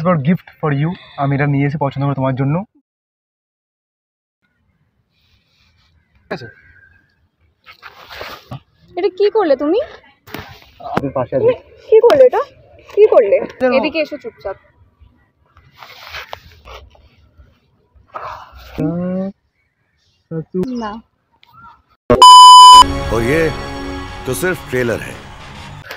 For gift for you. আমি এটা নিয়ে এসে পছন্দ করে তোমার জন্য। ঠিক আছে, এটা কি করলে তুমি? আমার পাশে আছে। কি করলে এটা? কি করলে? এদিকে এসো চুপচাপ। না, और ये तो सिर्फ ट्रेलर है।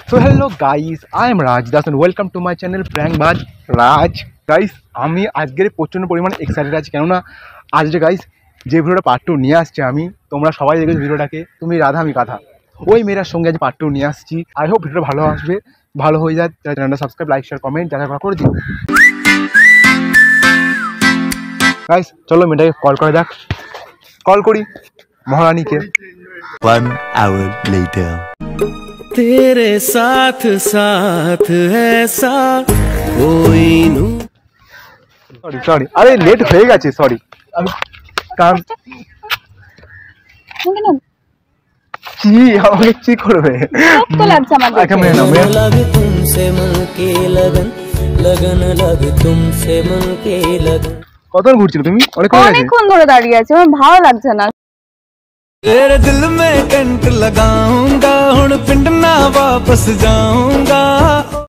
So hello guys, I am Raj Das and welcome to my channel Prank Baj Raj. Guys, আমি আজকের প্রচণ্ড পরিমাণে এক্সাইটেড আছি, কেননা আজকে গাইস যে ভিডিওটা পার্ট 2 নিয়ে আসছে আমি, তোমরা সবাই দেখেছো ভিডিওটাকে, তুমি রাধা আমি গাধা, ওই মেয়েরার সঙ্গে আজ পার্ট 2 নিয়ে আসছি। আই হোপ ভিডিওটা ভালো আসবে, ভালো হয়ে যায়। চ্যানেলটা সাবস্ক্রাইব, লাইক, শেয়ার, কমেন্ট যা যা করে দিও। গাইস চলো মেয়েটাকে কল করে দেখ, কল করি মহারানীকে। 1 hour later. तेरे साथ साथ ऐसा कोई नू। সরি আরে লেট হয়ে গেছে, সরি। আমি কাম কি আমাকে কি করবে? তো লাগছে আমার দেখে। लगे तुमसे मन के लगन लगन लगे तुमसे मन के लगन। কতক্ষণ ঘুরছিল তুমি? অনেকক্ষণ ধরে দাঁড়িয়ে আছি, আমার ভালো লাগছে না। तेरे दिल में कंट लगाऊंगा हुन पिंड ना वापस जाऊंगा।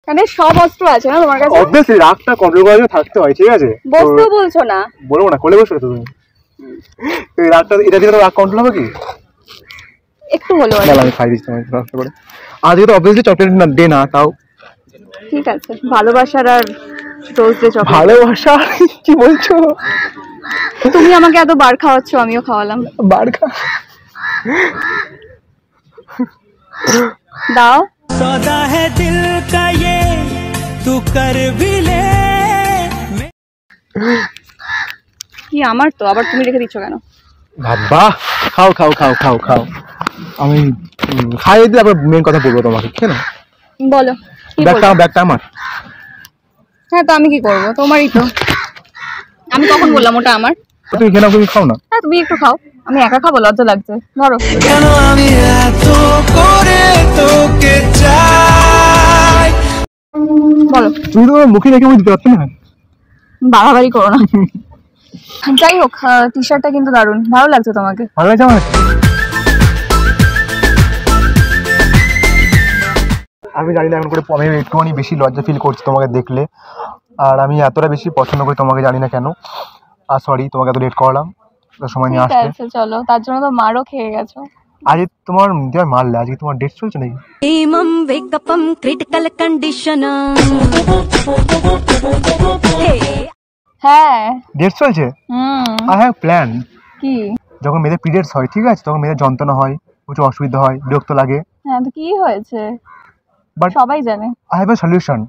মানে সব অস্ত্র আছে না তোমার কাছে? অবভিয়াসলি রাগটা কন্ট্রোল করা থাকতে হয়, ঠিক আছে? বসতেও বলছো না? বলবো না, কোলে বসে তো তুমি। এই রাগটা এটা দিয়ে রাগ কন্ট্রোল হবে কি? একটু হলো আর। না আমি খাই দিচ্ছি তোমাকে কষ্ট করে। আজকে তো অবভিয়াসলি চকলেট না দে না, তাও ঠিক আছে। ভালোবাসার আর রোজ ডে চকলেট। ভালোবাসা কি বলছো? তুমি আমাকে এত বার খাওয়াচ্ছ, আমিও খাওয়ালাম। বার খা দাও। सौदा है दिल का ये तू कर भी ले। কি আমার তো আবার তুমি রেখে দিচ্ছ কেন? বাবা খাও খাও খাও খাও খাও। আমি খাইয়ে দিলে আবার মেন কথা বলবো তোমাকে, কেন? বলো কি বলবো? ব্যাগটা আমার। হ্যাঁ তো আমি কি করবো? তোমারই তো। আমি কখন বললাম ওটা আমার? তুমি কেন তুমি খাও না? হ্যাঁ তুমি একটু খাও, আমি একা খাবো, লজ্জা লাগছে। ধরো। কেন আমি এত করে তোকে চাই। বলো। তুমি তো মুখে রেখে দিতে পারছো না, বাড়াবাড়ি করো না। যাই হোক, টি শার্টটা কিন্তু দারুণ, ভালো লাগছে তোমাকে। ভালো লাগছে আমার। আমি জানি না এখন করে আমি একটুখানি বেশি লজ্জা ফিল করছি তোমাকে দেখলে, আর আমি এতটা বেশি পছন্দ করি তোমাকে, জানি না কেন। আর সরি তোমাকে এত লেট করলাম, সময় নিয়ে আসতে। চলো, তার জন্য তো মারও খেয়ে গেছো। আজকে তোমার মারলে, আজকে তোমার ডেট চলছে নাকি? Minimum wake up critical condition. হ্যাঁ ডেট চলছে। I have plan. কি? যখন মেয়েদের পিরিয়ডস হয়, ঠিক আছে, তখন মেয়েদের যন্ত্রণা হয়, প্রচুর অসুবিধা হয়, বিরক্ত লাগে। হ্যাঁ তো কি হয়েছে? বাট সবাই জানে। I have a solution.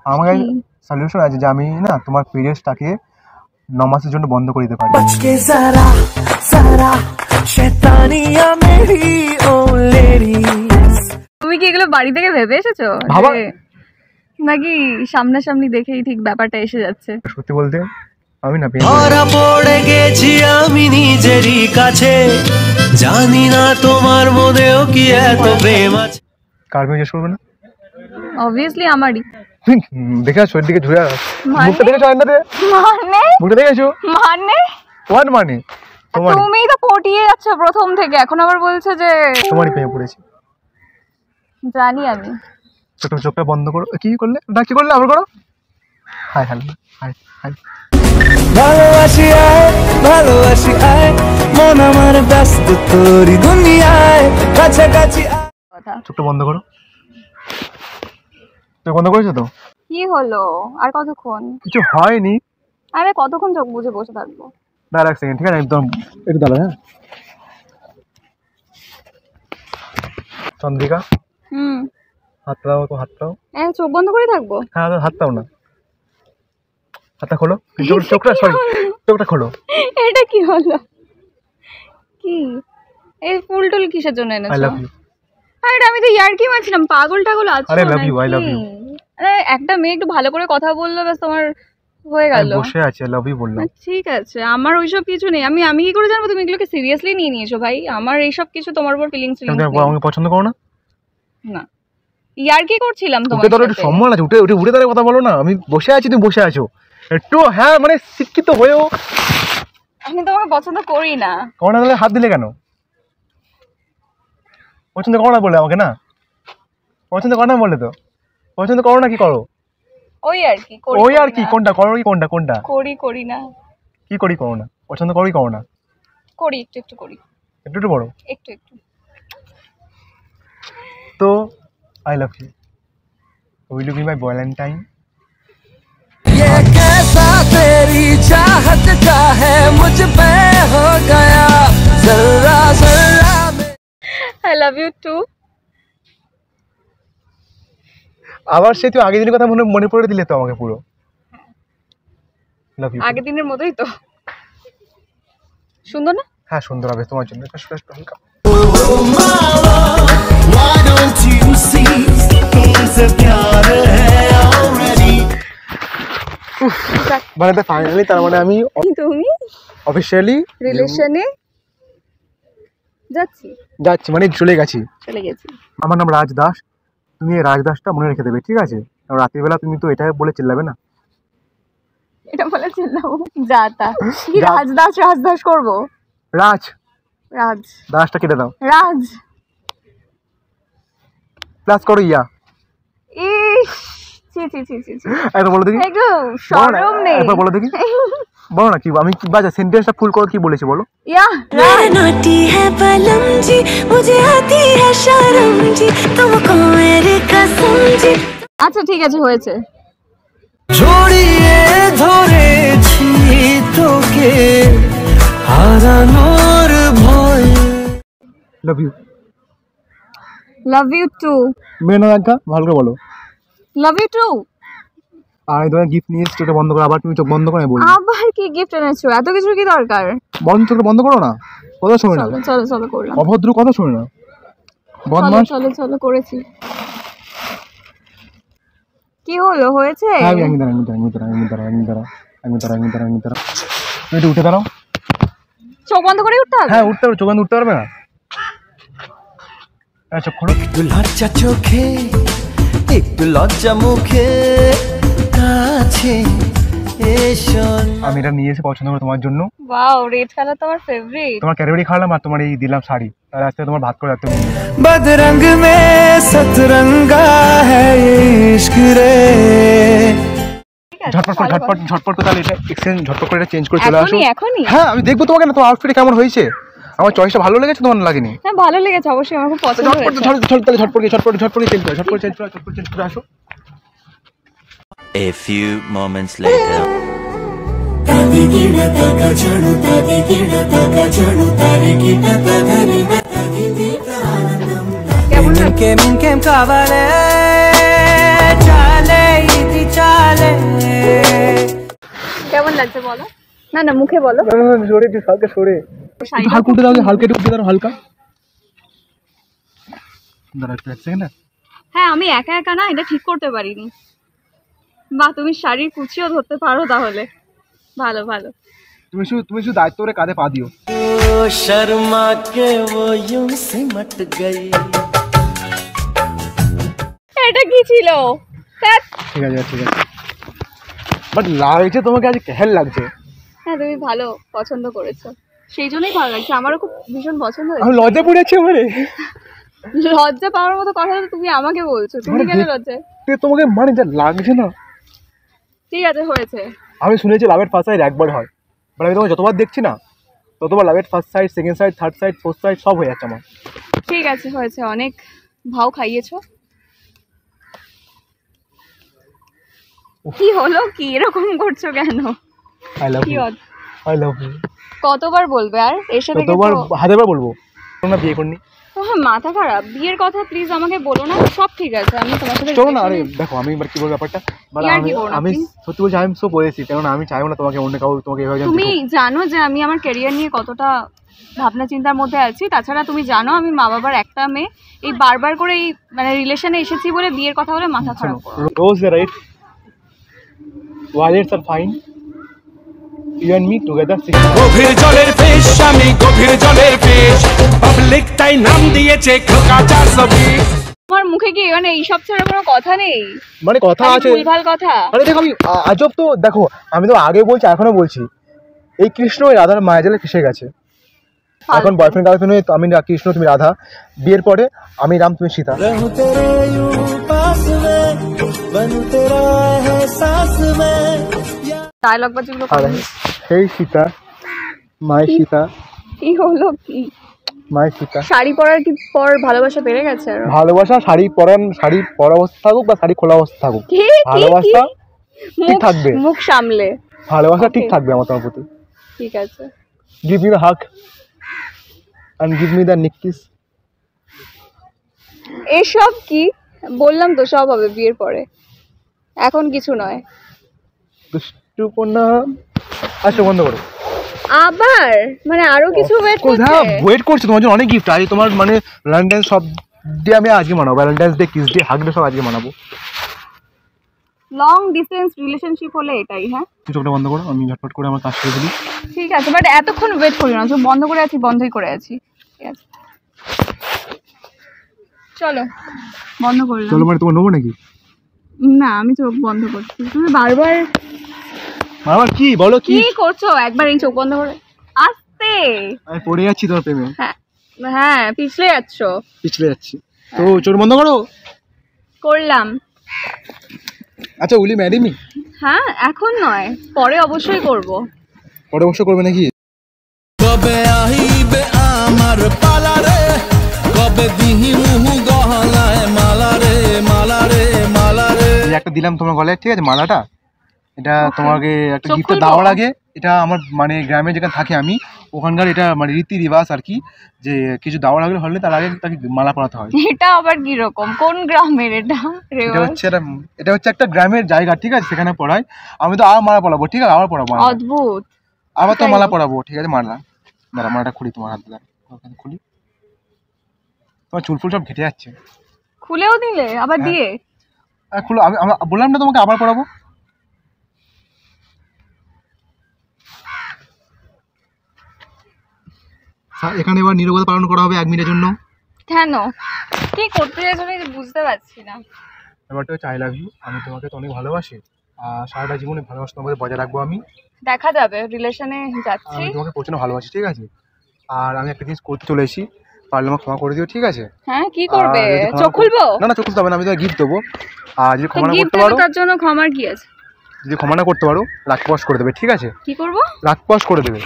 আমার কাছে কি? সলিউশন আছে যে আমি না তোমার পিরিয়ডসটাকে 9 মাসের জন্য বন্ধ করে দিতে পারি। के जरा जरा शैतानिया मेरी ओ लेडी। তুমি কি এগুলো বাড়ি থেকে ভেবে এসেছো? ভাবা নাকি সামনাসামনি দেখেই ঠিক ব্যাপারটা এসে যাচ্ছে? সত্যি বলতে আমি না ধরা পড়ে গেছি আমি নিজেরই কাছে, জানি না তোমার মনেও কি এত প্রেম আছে। কার জিজ্ঞেস করবে না? অবভিয়াসলি আমারই। দেখে আসো এর দিকে ঘুরে আসো। মানে? মুখটা দেখেছো আয়নাতে? মানে? মুখটা দেখেছো? মানে? হোয়াট মানে? তোমার তুমিই তো পটিয়ে যাচ্ছ প্রথম থেকে, এখন আবার বলছো যে তোমারই প্রেমে পড়েছি। জানি আমি। ছোট চোখটা বন্ধ করো। কি করলে? না কি করলে? আবার করো। High high high high. ভালোবাসি আয় ভালোবাসি আয়, মন আমার ব্যস্ত তোরি দুনিয়ায়, কাছাকাছি কথা। চোখটা বন্ধ করো। চোখ বন্ধ করেছো তো? কি হলো? আর কতক্ষণ? কিছু হয়নি। আরে কতক্ষণ চোখ বুজে বসে থাকবো? দাঁড়া এক সেকেন্ড, ঠিক আছে? একদম একটু দাঁড়া। হ্যাঁ চন্দ্রিকা, হাতটাও তো, হাতটাও। চোখ বন্ধ করে থাকবো? হ্যাঁ হাতটাও না, হাতটা খোলো। চোখটা সরি, চোখটা খোলো। এটা কি হলো? কি এই ফুল টুল কিসের জন্য এনেছো? I love you. আরে আমি তো ইয়ার্কি মারছিলাম, পাগল টাগল আছো? আরে love you, I love you. আরে একটা মেয়ে একটু ভালো করে কথা বললো, ব্যাস তোমার হয়ে গেল। বসে আছে, লাভ ইউ বললাম। ঠিক আছে, আমার ওইসব কিছু নেই। আমি কি করে জানবো তুমি এগুলোকে সিরিয়াসলি নিয়ে নিয়েছো? ভাই আমার এইসব কিছু তোমার উপর ফিলিংস আমাকে পছন্দ করো না? না। ইয়ার কি করছিলাম তোমার উঠে ধরো, একটু সাথে? সম্মান আছে, উঠে দাঁড়িয়ে কথা বলো না। আমি বসে আছি, তুমি বসে আছো। একটু হ্যাঁ মানে শিক্ষিত হয়েও আমি তোমাকে পছন্দ করি না। করো না, তাহলে হাত দিলে কেন? পছন্দ করো না বলে আমাকে, না পছন্দ করো না বলে তো। পছন্দ করো না, কি করো? ওই আর কি করি, ওই আর করি কি, না। কোনটা করো, কি কোনটা কোনটা করি না। কি করি, করো না। পছন্দ করো কি করো না? করি, একটু করি, একটু একটু বড়। একটু তো I love you, will you be my valentine? ये कैसा तेरी चाहत का है मुझ पे हो गया जर्रा जर्रा में। I love you too. আবার সেই তুই আগের দিনের কথা মনে পড়ে দিলে তো আমাকে পুরো। Love you. আগের দিনের মতোই তো। সুন্দর না? হ্যাঁ সুন্দর হবে তোমার জন্য। এটা শুধু একটু হালকা। Why don't you see तुमसे प्यार है already? মানে ফাইনালি তার মানে আমি তুমি অফিসিয়ালি রিলেশনে যাচ্ছি, মানে চলে গেছি। গেছি। আমার নাম রাজ দাস, তুমি এই রাজ দাসটা মনে রেখে দেবে, ঠিক আছে? কারণ রাত্রিবেলা তুমি তো এটাই বলে চিল্লাবে না। এটা বলেছিলাম যাতা কি যা- রাজদাস করবো। রাজ রাজ দাসটা কেটে দাও, রাজ প্লাস করো ইয়া। ইস ছি একবার বলো দেখি, একটু বলো না, শরম নেই। একবার বলো দেখি, বলো না কি আমি কি বাজা সেন্টেন্সটা ফুল করে কি বলেছি বলো। ইয়া मेरा नोटी है बलम जी मुझे आती है शर्म जी तुमको मेरी कसम जी। আচ্ছা ঠিক আছে, হয়েছে। জড়িয়ে ধরেছি তোকে হারানোর ভয়। Love you. Love you too. মেয়ে না দেখা ভালো করে বলো। লাভ ইউ টু। আর এই ধরনের গিফট নিয়ে চোখটা বন্ধ করো, আবার তুমি চোখ বন্ধ করে বলবো। আবার কি গিফট এনেছো? এত কিছু কি দরকার? চোখটা বন্ধ করো না, কথা শোনে না, চলো করলাম। অভদ্র কথা শোনে না, বদমাস। চলো করেছি। কি হলো, হয়েছে? হ্যাঁ আমি দাঁড়া তুমি একটু উঠে দাঁড়াও। চোখ বন্ধ করে উঠতে হবে? হ্যাঁ উঠতে পারবে, চোখ বন্ধ উঠতে পারবে না? হ্যাঁ চোখ খোলো। একটু লজ্জা চোখে একটু লজ্জা মুখে কাছে এসো। আমি এটা নিয়ে এসে পছন্দ করে তোমার জন্য। ওয়াও, রেড কালার তো আমার ফেভারিট। তোমার ক্যাডবেরি খাওয়ালাম আর তোমার এই দিলাম শাড়ি, তাহলে আজকে তোমার ভাত করে রাখতে হবে। बदरंग में सतरंगा है ये इश्क रे। ঝটপট করে তাহলে এটা এক্সচেঞ্জ ঝটপট করে এটা চেঞ্জ করে চলে আসো। এখনই? হ্যাঁ আমি দেখবো তোমাকে না, তোমার আউটফিট কেমন হয়েছে, আমার চয়েসটা ভালো লেগেছে তোমার লাগেনি? হ্যাঁ ভালো লেগেছে অবশ্যই, আমার খুব পছন্দ হয়েছে। ঝটপট চেঞ্জ করে আসো। A few moments later. কেমন লাগছে? ఇంకేం ఇంకేం కావాలే చాలే ఇది చాలే। কেমন লাগছে বলো? না মুখে বলো। সরে একটু হালকা সরে, শাড়িটা হালকা উঠে দাও, হালকা একটু উঠে দাও, হালকা দাঁড়া একটু এক সেকেন্ড। হ্যাঁ আমি একা না এটা ঠিক করতে পারিনি। বা তুমি শাড়ির কুচিও ধরতে পারো তাহলে। ভালো। তুমি শুধু দায়িত্ব করে কাঁধে পা দিও। ओ शर्मा के वो यूं सिमट गई। এটা কি ছিল? ধ্যাৎ। ঠিক আছে বাট লাগছে তোমাকে আজ কেহেল লাগছে। হ্যাঁ তুমি ভালো পছন্দ করেছো, সেই জন্যই ভালো লাগছে। আমারও খুব ভীষণ পছন্দ হয়েছে। আমি লজ্জা পড়েছি আমারে। লজ্জা পাওয়ার মতো কথা তো তুমি আমাকে বলছো, তুমি কেন লজ্জায়? তোমাকে মানে যা লাগছে না। ঠিক আছে হয়েছে। আমি শুনেছি লাভের ফার্স্ট সাইড একবার হয়, বাট আমি তোমাকে যতবার দেখছি না ততবার লাভের first side, second side, third side, fourth side সব হয়ে যাচ্ছে আমার। ঠিক আছে হয়েছে, অনেক ভাও খাইয়েছো। কি হলো, কি এরকম করছো কেন? আই লাভ কি ইউ, অদ্ভুত। I love you. কতবার বলবে আর? এসে থেকে ততবার হাজারবার বলবো। তোমরা বিয়ে করনি? তোমার মাথা খারাপ? বিয়ের কথা প্লিজ আমাকে বলো না। সব ঠিক আছে, আমি তোমার সাথে চলো না। আরে দেখো আমি এবার কি বলবো ব্যাপারটা, মানে ইয়ার কি করো না, আমি please? সত্যি বলছি আমি সব বলেছি, কারণ আমি চাইবো না তোমাকে অন্য কাউ তোমাকে এভাবে তুমি জানো যে আমি আমার ক্যারিয়ার নিয়ে কতটা ভাবনা চিন্তার মধ্যে আছি। তাছাড়া তুমি জানো আমি মা বাবার একটা মেয়ে, এই বারবার করে এই মানে রিলেশনে এসেছি বলে বিয়ের কথা বলে মাথা খারাপ করো। রোজ রাইট, ভায়োলেটস আর fine, you and me together. গভীর জলের ফিশ, আমি গভীর জলের ফিশ, পাবলিক তাই নাম দিয়েছে খোকা 420। তোমার মুখে কি মানে এইসব ছাড়া কোনো কথা নেই? মানে কথা আছে, ভুলভাল কথা। মানে দেখো আমি আজব তো, দেখো আমি তো আগে বলছি এখনো বলছি, এই কৃষ্ণ ওই রাধার মায়াজালে ফেসে গেছে। এখন বয়ফ্রেন্ড গার্লফ্রেন্ড হয়ে আমি কৃষ্ণ তুমি রাধা, বিয়ের পরে আমি রাম তুমি সীতা। ডায়লগ বা যেগুলো সেই সীতা, মায়ের সীতা, কি হলো কি? মায়ের সীতা। শাড়ি পরার কি পর ভালোবাসা বেড়ে গেছে আরো? ভালোবাসা শাড়ি পরা অবস্থা থাকুক বা শাড়ি খোলা অবস্থা থাকুক, কি? ভালোবাসা ঠিক থাকবে, মুখ সামলে ভালোবাসা ঠিক থাকবে আমার তোমার প্রতি। ঠিক আছে। Give me the hug and give me the nick kiss. এসব কি বললাম তো, সব হবে বিয়ের পরে, এখন কিছু নয়। দুষ্টুপনা। আচ্ছা বন্ধ করো আবার, মানে আরো কিছু ওয়েট করতে। হ্যাঁ ওয়েট করছি তোমার জন্য অনেক গিফট। আজ তোমার মানে ভ্যালেন্টাইন সব ডে আমি আজকে মানাবো, Valentine's day, kiss day, hug day সব আজকে মানাবো। লং ডিসটেন্স রিলেশনশিপ হলে এটাই। হ্যাঁ তুই চোখটা বন্ধ করো, আমি ঝটপট করে আমার কাজ করে দিই। ঠিক আছে, বাট এতক্ষণ ওয়েট করি না, চোখ বন্ধ করে আছি, বন্ধই করে আছি। ঠিক আছে চলো বন্ধ করলাম। চলো মানে তোমার নেবো নাকি? না আমি চোখ বন্ধ করছি, তুমি বারবার আমার কি বলো কি কি করছো? একবার এই চোখ বন্ধ করে আস্তে। আমি পড়ে যাচ্ছি তোমার প্রেমে। হ্যাঁ হ্যাঁ পিছলে যাচ্ছো। পিছলে যাচ্ছি তো চোখ বন্ধ করো। করলাম। আচ্ছা উইল ইউ ম্যারি মি? হ্যাঁ এখন নয়, পরে অবশ্যই করব। পরে অবশ্য করবে নাকি? কবে আহিবে আমার পালা রে, কবে দিহি মুহু গহলায় মালা রে, মালা রে, মালা রে। এই একটা দিলাম তোমার গলায়, ঠিক আছে মালাটা, এটা তোমাকে একটা চোখ গিফট খুলবো? দেওয়ার আগে, এটা আমার মানে গ্রামে যেখানে থাকি আমি ওখানকার এটা মানে রীতি রিবাজ আর কি, যে কিছু দেওয়ার আগে হলে তার আগে তাকে মালা পরাতে হয়। এটা আবার কি রকম, কোন গ্রামের এটা? এটা হচ্ছে একটা গ্রামের জায়গা, ঠিক আছে, সেখানে পড়ায়। আমি তো আবার মালা পরাবো, ঠিক আছে, আবার পরাবো মালা। অদ্ভুত। আবার তো মালা পরাবো, ঠিক আছে, মালা দাঁড়া, মালাটা খুলি তোমার হাত দাঁড়া, খুলি। তোমার চুল ফুল সব ঘেটে যাচ্ছে। খুলেও দিলে আবার দিয়ে? খুলো, আমি বললাম না তোমাকে আবার পরাবো। এখানে এবার নীরবতা পালন করা হবে 1 মিনিটের জন্য। কেন, কি করতে চাইছো আমি বুঝতে পারছি না। ব্যাপারটা হচ্ছে আই লাভ ইউ, আমি তোমাকে তো অনেক ভালোবাসি, আর সারাটা জীবনে ভালোবাসা তোমাকে বজায় রাখবো আমি। দেখা যাবে, রিলেশনে যাচ্ছি। আমি তোমাকে প্রচন্ড ভালোবাসি, ঠিক আছে, আর আমি একটা জিনিস করতে চলে এসেছি, পারলে আমাকে ক্ষমা করে দিও, ঠিক আছে? হ্যাঁ কি করবে, আর যদি ক্ষমা চোখ খুলবো? না না চোখ খুলতে হবে না, আমি তোমাকে গিফট দেবো, আর যদি ক্ষমা না গিফট করতে পারো, তার জন্য ক্ষমার কি আছে? যদি ক্ষমা না করতে পারো রাগপাশ করে দেবে, ঠিক আছে? কি করব? রাগপাশ করে দেবে।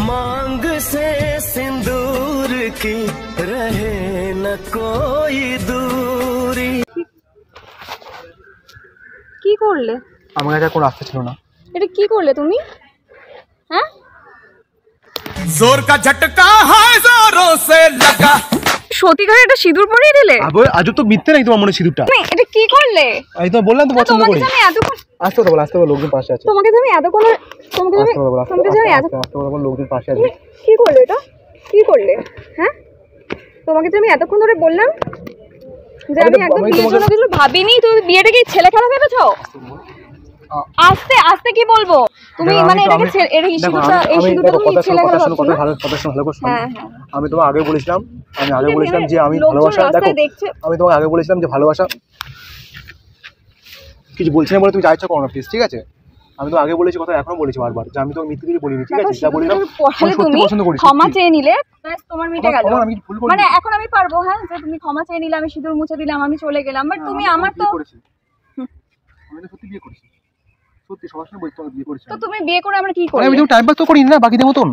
मांग से सिंदूर की रहे न कोई दूरी। কি করলে? আমার কাছে আর কোনো রাস্তা ছিল না। এটা কি করলে তুমি? হ্যাঁ जोर का झटका है जोरों से लगा। সত্যিকার এটা সিঁদুর পরিয়ে দিলে? আজ তো মিথ্যে নাকি তোমার মনে সিঁদুরটা? তুমি এটা কি করলে? আমি তো বললাম তো পছন্দ তোমাকে করি। যে আমি এতক্ষণ আসতে বলো, আসতে বলো, লোকজন পাশে আছে। তোমাকে যে আমি এতক্ষণ তোমাকে যে আমি আসতে বলো, তোমাকে যে আমি এত আসতে বলো, লোকজন পাশে আছে। কি করলে এটা? কি করলে? হ্যাঁ তোমাকে যে আমি এতক্ষণ ধরে বললাম যে আমি একদম বিয়ের জন্য কিছু ভাবিনি, তুমি বিয়েটা কি ছেলে খেলা ভেবেছো? আস্তে আস্তে কি বলবো তুমি, মানে এটাকে এই সিঁদুরটা তুমি ছেলে খেলা ভাবছো না? হ্যাঁ হ্যাঁ আমি তোমাকে আগে বলেছিলাম, যে আমি ভালোবাসা, দেখো আমি তোমাকে আগে বলেছিলাম যে ভালোবাসা কিছু বলছি না বলে তুমি যা ইচ্ছা করো না প্লিজ, ঠিক আছে? আমি তো আগে বলেছি কথা, এখনো বলেছি বারবার যে আমি তোমাকে মিথ্যে কিছু বলিনি, ঠিক আছে? যা বলিলাম তুমি ক্ষমা চেয়ে নিলে ব্যাস তোমার মিটে গেল। আমি কিছু ভুল মানে করিনি। এখন আমি পারবো হ্যাঁ যে তুমি ক্ষমা চেয়ে নিলে, আমি সিঁদুর মুছে দিলাম, আমি চলে গেলাম, বাট তুমি আমার তো আমি তো সত্যি বিয়ে করেছি, সত্যি সবার সঙ্গে বলছি, তোমাকে বিয়ে করেছি। তো তুমি বিয়ে করে আমরা কি আমি করব? তো টাইম পাস তো করি না বাকিদের মতন।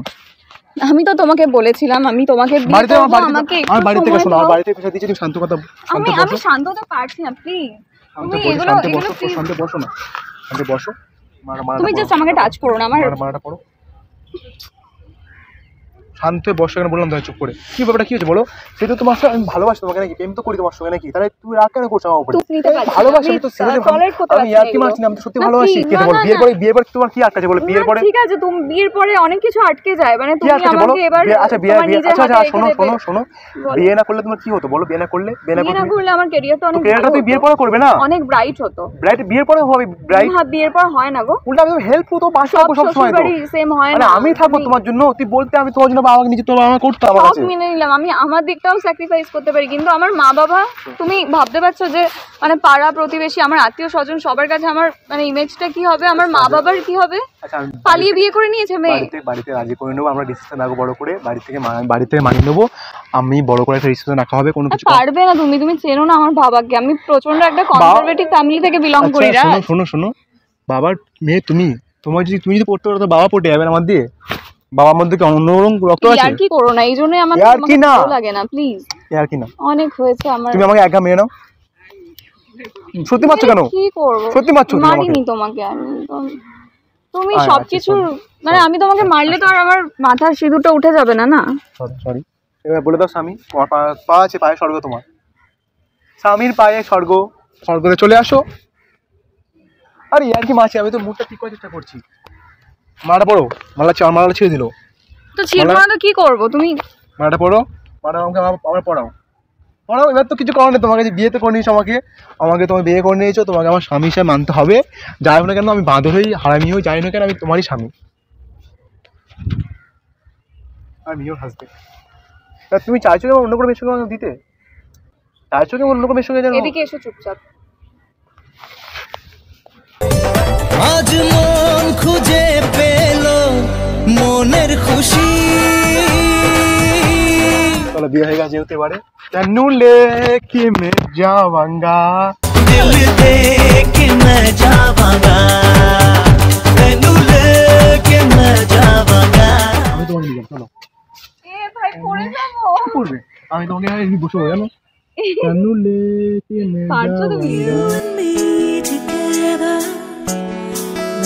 আমি তো তোমাকে বলেছিলাম আমি তোমাকে বিয়ে বাড়িতে করব, আমাকে আমার বাড়ি থেকে একটু শোনো, সময় আমার দাও। বাড়ি থেকে দিচ্ছি, তুমি শান্ত কথা আমি বসো, শান্ত হতে পারছি না, প্লিজ তুমি এগুলো শান্তি এগুলো বসো, please। শান্তি বসো না, শান্তি বসো। তুমি জাস্ট আমাকে টাচ করো না, আমার মারাটা পড়ো, শান্ত বসো, কেন বললাম তুমি চুপ করে। কি ব্যাপারটা কি হচ্ছে বলো? সেটা তোমার সাথে আমি ভালোবাসি তোমাকে নাকি, প্রেম তো করি তোমার সঙ্গে নাকি, তাহলে তুমি রাগ কেন করছো আমার উপরে? তুমি নিতে পারছো না, ভালোবাসি আমি তো ছেড়ে দেব, tolerate করতে আমি পারছি না আর কি এগুলো। মারছি না, আমি তো সত্যি না, ভালোবাসি। please, কে না, বল না, বিয়ের পরে তোমার কি আটকাছে বলো? বিয়ের পরে ঠিক আছে, তুমি বিয়ের পরে অনেক কিছু আটকে যায়, মানে কি তুমি আটকাছে বলো? আমাকে এবার আচ্ছা বিয়ে তোমার নিজের আচ্ছা হাতে আচ্ছা রেখে শোনো দেবে। শোনো শোনো, বলো। বিয়ে না করলে তোমার কি হতো বলো? বিয়ে না করলে বিয়ে না করলে আমার ক্যারিয়ারটা অনেক ক্যারিয়ারটা ভালো তুই বিয়ের হতো, পরে করবে না? অনেক ব্রাইট হতো। ব্রাইট বিয়ের পরে হবে, ব্রাইট হ্যাঁ বিয়ের পর হয় না গো, উল্টা আমি হেল্প তো পাশে থাকবো সব সময় তো। সেম হয় মানে না। আমি থাকবো তোমার জন্য, তুই বলতে আমি তোমার জন্য বাবাকে নিচে তো বাবা করতে আমার সব কাছে। মেনে নিলাম, আমি আমার দিকটাও স্যাক্রিফাইস করতে পারি, কিন্তু আমার মা বাবা, তুমি ভাবতে পারছো যে মানে পাড়া প্রতিবেশী, আমার আত্মীয় স্বজন সবার কাছে আমার মানে ইমেজটা কি হবে, আমার মা বাবার কি হবে? আচ্ছা পালিয়ে বিয়ে করে নিয়েছে মেয়ে। বাড়িতে রাজি করে নেবো, আমরা ডিসিশন রাখবো বড় করে, বাড়ি থেকে মানিয়ে নেবো, আমি বড় করে একটা ডিসিশন রাখা হবে। কোনো কিছু পারবে না, তুমি চেনো না আমার বাবাকে, আমি প্রচন্ড একটা কনজারভেটিভ ফ্যামিলি থেকে বিলং করি। শোনো বাবার মেয়ে তুমি, তুমি যদি পড়তে পারো তো বাবা পড়ে যাবে আমার দিয়ে। বাবার মধ্যে কি অন্যরকম রক্ত আছে? আর কি করো না, এই জন্যই আমার তোমাকে ভালো লাগে না, প্লিজ। আর কি না, অনেক হয়েছে আমার। তুমি আমাকে একা মেয়ে নাও। সত্যি মারছো কেন? কি করবো, সত্যি মারছো? মারিনি তোমাকে আমি, তুমি সবকিছু মানে আমি তোমাকে মারলে তো আর আমার মাথার সিঁদুরটা উঠে যাবে না। না সরি, এবার বলে দাও স্বামী, তোমার পা আছে, পায়ে স্বর্গ তোমার, স্বামীর পায়ে স্বর্গ, স্বর্গতে চলে আসো। আরে আর কি মাছি, আমি তো মুখটা ঠিক করার চেষ্টা করছি। মারা পড়ো, মালা ছেড়ে দিল তো ছিড়বো না তো কি করবো? তুমি মারাটা পড়ো, আমাকে আমার পড়াও। এবার তো কিছু করার নেই, তোমাকে যে বিয়ে তো করে নিয়েছো, আমাকে তুমি বিয়ে করে নিয়েছো, তোমাকে আমার স্বামী হিসেবে মানতে হবে। যাই হোক না কেন, আমি বাঁদর হই, হারামি হই, যাই না কেন, আমি তোমারই স্বামী, আমিও হাসবে। তুমি চাইছো কি অন্য কোনো মেয়ের সঙ্গে দিতে? চাইছো কি অন্য কোনো মেয়ের সঙ্গে? এদিকে এসো চুপচাপ। আজ মন খুঁজে পেল মনের খুশি। চলো বিয়ে হয়ে গেছে, যেহেতু এবারে তনু লেকে মে যাওয়াঙ্গা, দিল দে के मैं जावांगा, तन्नू लेके मैं जावांगा। আমি তোমাকে নিয়ে চলো। ভাই পড়ে যাবো। কি করবে? আমি তোমাকে এখানে বসে বলো জানো, তনু লেকে মে পারছো তুমি? যাওয়াঙ্গা। me together,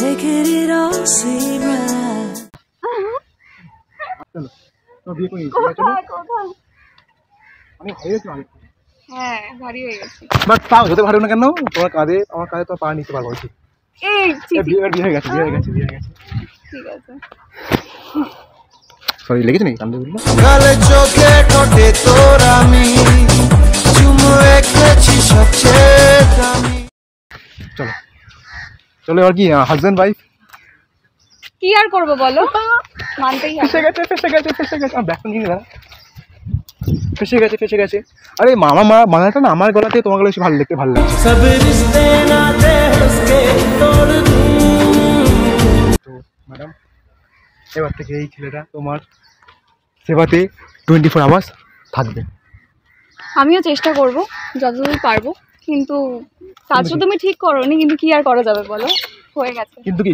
making it all seem right. চলো তো বিয়ে করে নিয়েছি, চলো। আমি ভাই হয়েছি অনেক, হ্যাঁ ভারী হয়ে গেছে। বাট তাও যত ভালো না কেন, আমার কাঁধে তো পা নিতে পারবো। এই বিয়ে হয়ে গেছে। ঠিক আছে। সরি, লেগেছে নাকি কান্দে বললো? কালে চোখে ঠোঁটে তোর আমি চুমু এঁকেছি সবচেয়ে দামি। চলো এবার কি হাজব্যান্ড ওয়াইফ? কি আর করবো বলো, মানতেই হবে। ফেসে গেছে আমার ব্যাগ নিয়ে দাঁড়া, ফেসে গেছে। আরে মালাটা না আমার গলাতে, তোমার গলা বেশি ভালো লাগছে। सब रिश्ते नाते उसके तोड़ दूं। তো ম্যাডাম, এবার থেকে এই ছেলেটা তোমার সেবাতে 24 আওয়ার্স থাকবে। আমিও চেষ্টা করব যতদূর পারবো, কিন্তু কাজটা তুমি ঠিক করোনি, কিন্তু কি আর করা যাবে বলো, হয়ে গেছে। কিন্তু কি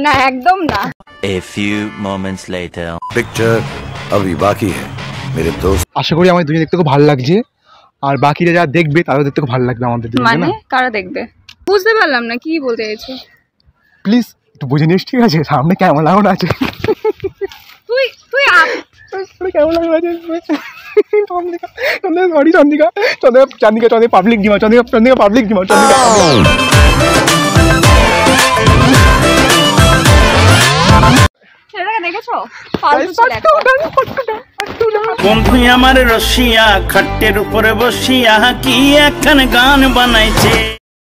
না একদম না। A few moments later. Picture अभी बाकी है मेरे दोस्त। আশা করি আমাদের দুজনে দেখতে খুব ভালো লাগছে, আর বাকিরা যারা দেখবে তারাও দেখতে খুব ভালো লাগবে আমাদের দুজনকে, মানে না? কারা দেখবে বুঝতে পারলাম না, কি বলতে চাইছো? প্লিজ একটু বুঝে নিস, ঠিক আছে? সামনে কেমন লাগানো আছে, তুই কেমন লাগানো আছে। চন্দ্রিকা পাবলিক ডিমা, চন্দ্রিকা পাবলিক ডিমা, ছেলেটাকে দেখেছো? ফালতু ছেলে একটা। বন্ধু আমার রসিয়া খাটের উপরে বসিয়া কি একখান গান বানাইছে।